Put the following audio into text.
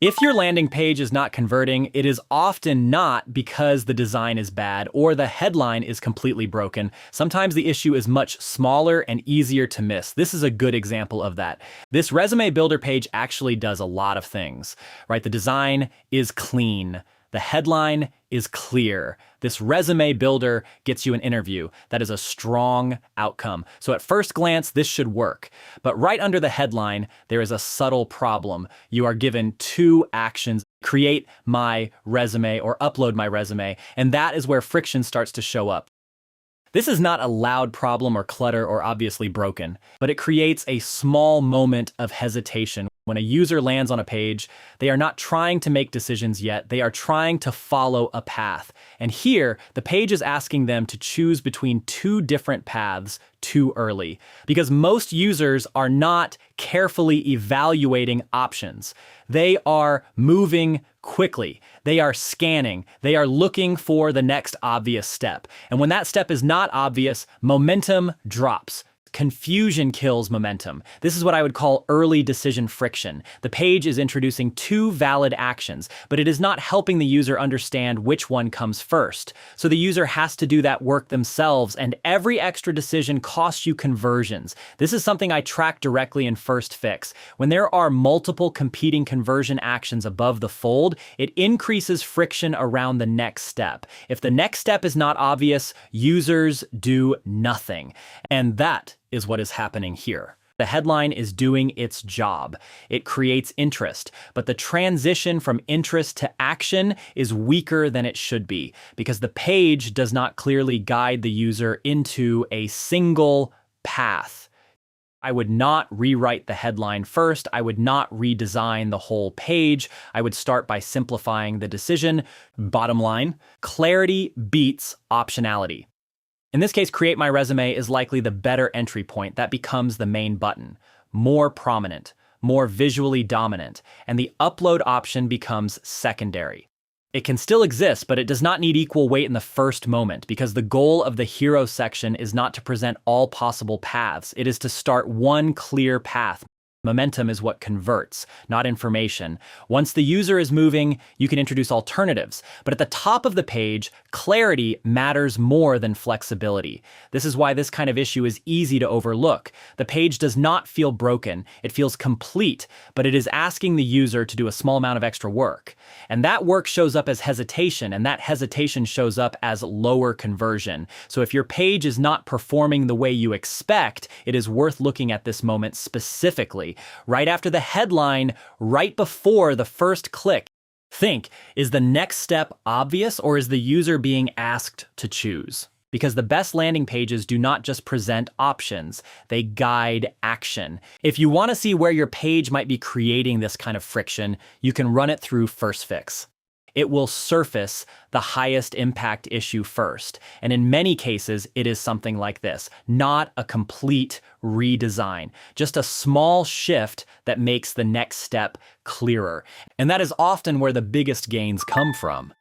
If your landing page is not converting, it is often not because the design is bad or the headline is completely broken. Sometimes the issue is much smaller and easier to miss. This is a good example of that. This resume builder page actually does a lot of things, right? The design is clean. The headline is clear. This resume builder gets you an interview. That is a strong outcome. So at first glance, this should work. But right under the headline, there is a subtle problem. You are given two actions: create my resume or upload my resume. And that is where friction starts to show up. This is not a loud problem or clutter or obviously broken, but it creates a small moment of hesitation. When a user lands on a page, they are not trying to make decisions yet, they are trying to follow a path. And here, the page is asking them to choose between two different paths too early, because most users are not carefully evaluating options. They are moving quickly. They are scanning. They are looking for the next obvious step. And when that step is not obvious, momentum drops. Confusion kills momentum. This is what I would call early decision friction. The page is introducing two valid actions, but it is not helping the user understand which one comes first. So the user has to do that work themselves, and every extra decision costs you conversions. This is something I track directly in firstfix. When there are multiple competing conversion actions above the fold, it increases friction around the next step. If the next step is not obvious, users do nothing. And that is what is happening here. The headline is doing its job. It creates interest, but the transition from interest to action is weaker than it should be because the page does not clearly guide the user into a single path. I would not rewrite the headline first. I would not redesign the whole page. I would start by simplifying the decision. Bottom line, clarity beats optionality. In this case, create my resume is likely the better entry point. That becomes the main button, more prominent, more visually dominant, and the upload option becomes secondary. It can still exist, but it does not need equal weight in the first moment because the goal of the hero section is not to present all possible paths. It is to start one clear path. Momentum is what converts, not information. Once the user is moving, you can introduce alternatives. But at the top of the page, clarity matters more than flexibility. This is why this kind of issue is easy to overlook. The page does not feel broken. It feels complete, but it is asking the user to do a small amount of extra work. And that work shows up as hesitation, and that hesitation shows up as lower conversion. So if your page is not performing the way you expect, it is worth looking at this moment specifically. Right after the headline, right before the first click. Think, is the next step obvious or is the user being asked to choose? Because the best landing pages do not just present options, they guide action. If you want to see where your page might be creating this kind of friction, you can run it through firstfix. It will surface the highest impact issue first. And in many cases, it is something like this, not a complete redesign, just a small shift that makes the next step clearer. And that is often where the biggest gains come from.